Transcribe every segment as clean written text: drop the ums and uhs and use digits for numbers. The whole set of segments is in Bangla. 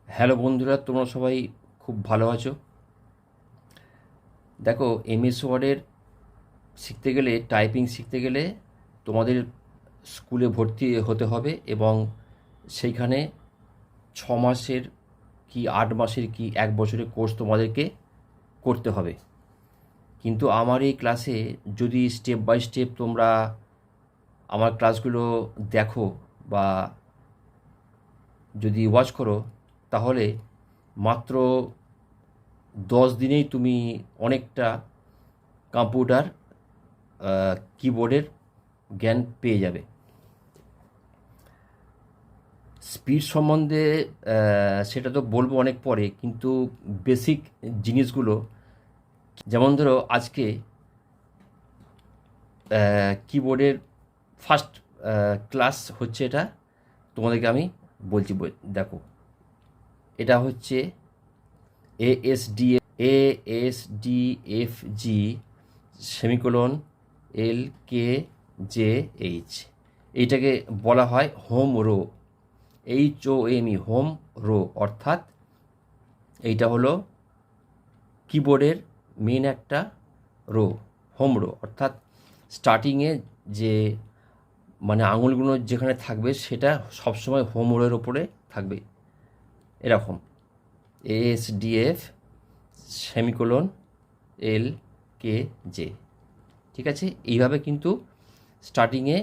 হ্যালো বন্ধুরা, তোমরা সবাই খুব ভালো আছো। দেখো, এমএস ওয়ার্ডের শিখতে গেলে, টাইপিং শিখতে গেলে তোমাদের স্কুলে ভর্তি হতে হবে এবং সেইখানে 6 মাসের কি 8 মাসের কি 1 বছরের কোর্স তোমাদেরকে করতে হবে। কিন্তু আমার এই ক্লাসে যদি স্টেপ বাই স্টেপ তোমরা আমার ক্লাসগুলো দেখো বা যদি ওয়াচ করো, তাহলে মাত্র 10 দিনেই তুমি অনেকটা কম্পিউটার কিবোর্ডের জ্ঞান পেয়ে যাবে। স্পিড সম্বন্ধে সেটা তো বলবো অনেক পরে, কিন্তু বেসিক জিনিসগুলো, যেমন ধরো আজকে কিবোর্ডের ফার্স্ট ক্লাস হচ্ছে, এটা তোমাদেরকে আমি বলছি। দেখো, এটা হচ্ছে ASDFG সেমিকোলন LKJH। এইটাকে বলা হয় home row, HOME, home row. অর্থাৎ এইটা হলো কিবোর্ডের মেন একটা রো, হোম রো। অর্থাৎ স্টার্টিংয়ে যে মানে আঙুলগুলো যেখানে থাকবে সেটা সবসময় হোম রোয়ের ওপরে থাকবে, এরকম। ASDF সেমিকোলন LKJ, ঠিক আছে? এইভাবে কিন্তু স্টার্টিংয়ে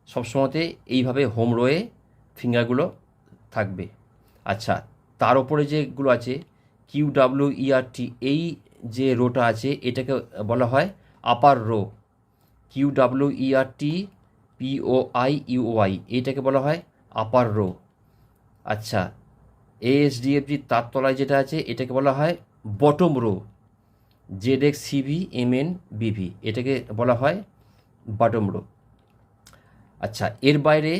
সবসময়তে এইভাবে হোম রোয়ে ফিঙ্গারগুলো থাকবে। আচ্ছা, তার ওপরে যেগুলো আছে QWERT, এই যে রোটা আছে এটাকে বলা হয় আপার রো। QWERT এইটাকে বলা হয় আপার রো। আচ্ছা, ASDFG তার তলায় যেটা আছে এটাকে বলা হয় বটম রো। ZXCVMNBV এটাকে বলা হয় বটম রো। আচ্ছা, এর বাইরে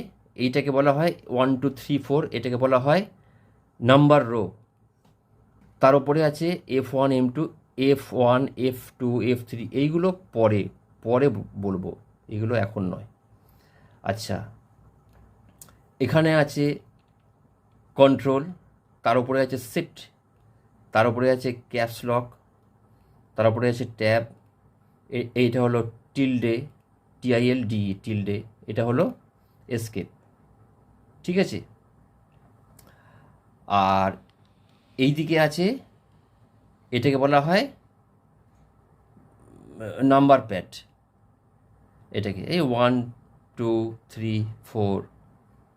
এইটাকে বলা হয় 1 2 3 4, এটাকে বলা হয় নাম্বার রো। তার উপরে আছে F1 M2, F1 F2 F3, এইগুলো পরে পরে বলবো, এগুলো এখন নয়। আচ্ছা, এখানে আছে কন্ট্রোল, তার উপরে আছে শিফট, তার উপরে আছে ক্যাপস লক, তার উপরে আছে ট্যাব, এইটা হলো টিলডে, TILDE, টিলডে, এটা হলো এসকেপ, ঠিক আছে? আর এই দিকে আছে, এটাকে বলা হয় নাম্বার প্যাড। এটাকে এই 1 2 3 4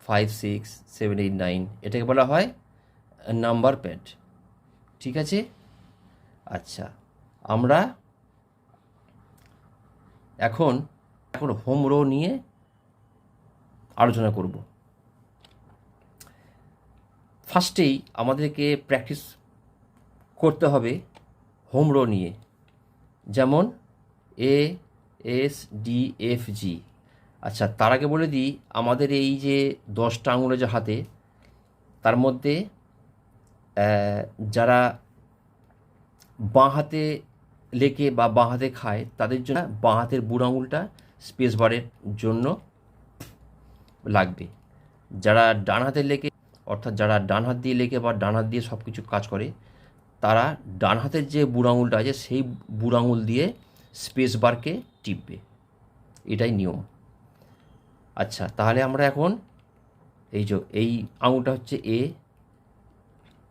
5 6 7 8 9, এটাকে বলা হয় নাম্বার প্যাড, ঠিক আছে? আচ্ছা, আমরা এখন এখন হোম রো নিয়ে আলোচনা করব। ফার্স্টেই আমাদেরকে প্র্যাকটিস করতে হবে হোম রো নিয়ে, যেমন ASDFG। আচ্ছা, তার আগে বলে দিই, আমাদের এই যে 10টা আঙুলে যে হাতে, তার মধ্যে যারা বাঁ হাতে লেখে বা বাঁ হাতে খায় তাদের জন্য বাঁ হাতের বুড়ো আঙুলটা স্পেস বারের জন্য লাগবে। যারা ডান হাতে লেখে, অর্থাৎ যারা ডান হাত দিয়ে লেখে বা ডান হাত দিয়ে সব কিছু কাজ করে, তারা ডান হাতের যে বুড়ো আঙুলটা আছে সেই বুড়ো আঙুল দিয়ে স্পেস বারকে টিপবে, এটাই নিয়ম। আচ্ছা, তাহলে আমরা এখন এই আঙুলটা হচ্ছে A,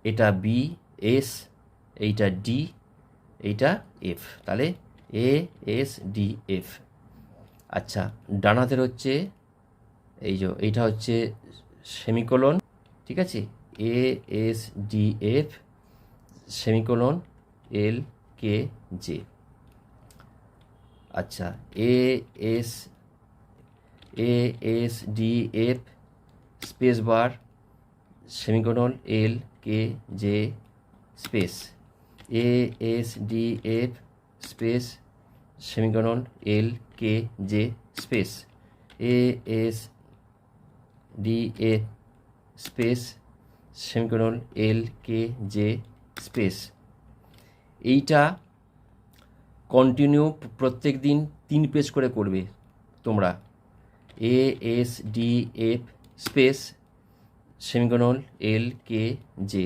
এটা B, S, এইটা D, এইটা F, তাহলে ASDF। আচ্ছা, ডান হাতের হচ্ছে এইটা হচ্ছে সেমিকোলন, ঠিক আছে? ASDF semicolon LKJ। আচ্ছা, ASDF space bar semicolon LKJ space, ASDF space semicolon LKJ space, ASDF space semicolon LKJ space. এইটা কন্টিনিউ প্রত্যেক দিন 3 পেজ করে করবে তোমরা। ASDF space semicolon L K J.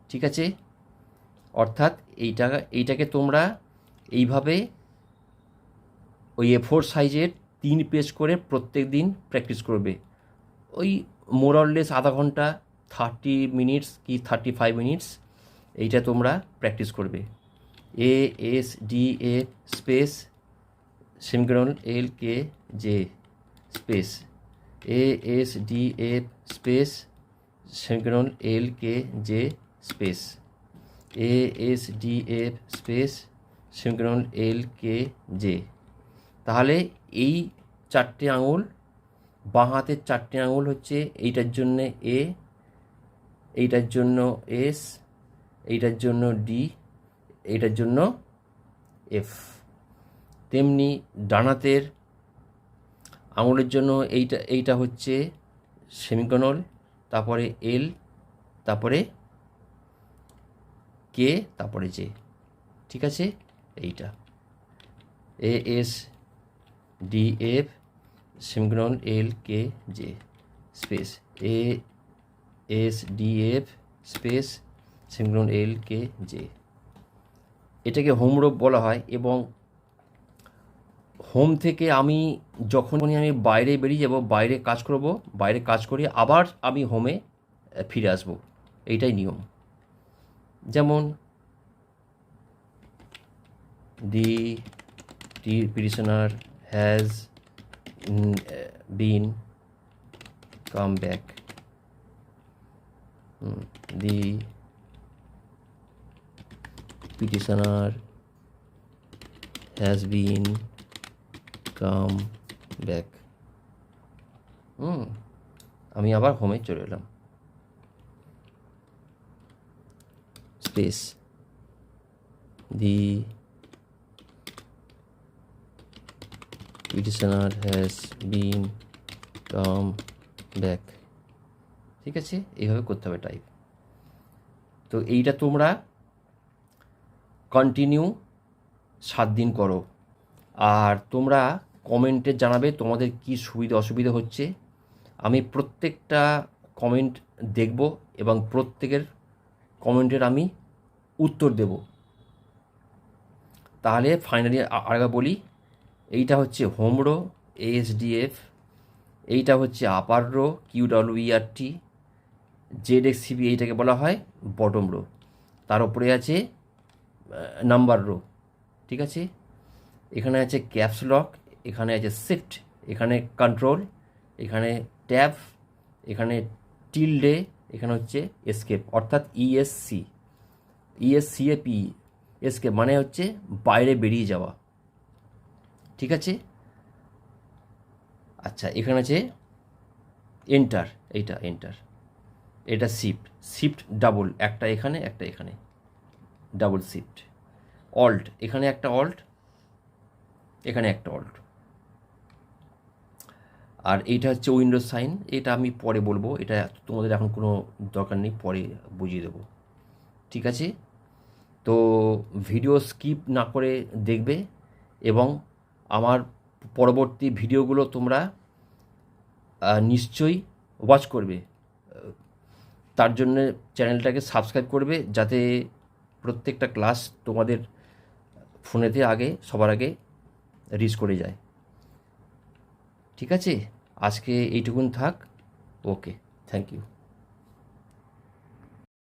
ঠিক আছে, অর্থাৎ এইটাকে তোমরা এইভাবে ওই A4 সাইজের 3 পেজ করে প্রত্যেক দিন প্র্যাকটিস করবে। ওই মোরললেস আধা ঘন্টা, 30 মিনিটস কি 35 মিনিটস এইটা তোমরা প্র্যাকটিস করবে। ASDF space semicolon L K J space ASDF space semicolon L K J space ASDF space semicolon L K J. তাহলে এই 4টে আঙুল, বাঁ হাতের 4টে আঙুল হচ্ছে এইটার জন্য এ, এইটার জন্য এস, এইটার জন্য ডি, এইটার জন্য এফ। তেমনি ডান হাতের আঙুলের জন্য এইটা হচ্ছে সেমিকোলন, তারপরে এল, তারপরে কে, তারপরে জে। ঠিক আছে, এইটা ASDF semicolon L K J space ASDF space semicolon L K J. এটাকে হোম রোপ বলা হয়। এবং হোম থেকে আমি যখনই আমি বাইরে বেরিয়ে যাব, বাইরে কাজ করব, বাইরে কাজ করি আবার আমি হোমে ফিরে আসব, এইটাই নিয়ম। যেমন দি petitioner has been come back. The petitioner has been come back. আমি আবার হোমে চলে এলাম, space the petitioner has been come back। ঠিক আছে, এইভাবে করতে হবে টাইপ। তো এইটা তোমরা কন্টিনিউ 7 দিন করো। আর তোমরা কমেন্টে জানাবে তোমাদের কি সুবিধা অসুবিধা হচ্ছে। আমি প্রত্যেকটা কমেন্ট দেখব এবং প্রত্যেকের কমেন্টের আমি উত্তর দেব। তাহলে ফাইনালি আরেকবার বলি, এইটা হচ্ছে হোম রো ASDF, এইটা হচ্ছে আপার রো QWERT, ZXCB এইটাকে বলা হয় বটম রো, তার উপরে আছে নাম্বার রো। ঠিক আছে, এখানে আছে ক্যাপস লক, এখানে আছে শিফট, এখানে কন্ট্রোল, এখানে ট্যাব, এখানে টিল্ডে, এখানে হচ্ছে এসকেপ, অর্থাৎ ESCAP এসকেপ মানে হচ্ছে বাইরে বেরিয়ে যাওয়া। ঠিক আছে, আচ্ছা এখানে আছে এন্টার, এইটা এন্টার, এটা শিফট ডাবল, একটা এখানে একটা এখানে, ডাবল শিফট। অল্ট, এখানে একটা অল্ট, এখানে একটা অল্ট। আর এইটা হচ্ছে উইন্ডোজ সাইন, এটা আমি পরে বলবো, এটা তোমাদের এখন কোনো দরকার নেই, পরে বুঝিয়ে দেবো। ঠিক আছে, তো ভিডিও স্কিপ না করে দেখবে এবং আমার পরবর্তী ভিডিওগুলো তোমরা নিশ্চয়ই ওয়াচ করবে। তার জন্য চ্যানেলটাকে সাবস্ক্রাইব করবে, যাতে প্রত্যেকটা ক্লাস তোমাদের ফোনেতে সবার আগে রিচ করে যায়। ঠিক আছে, আজকে এইটুকুন থাক। ওকে, থ্যাংক ইউ।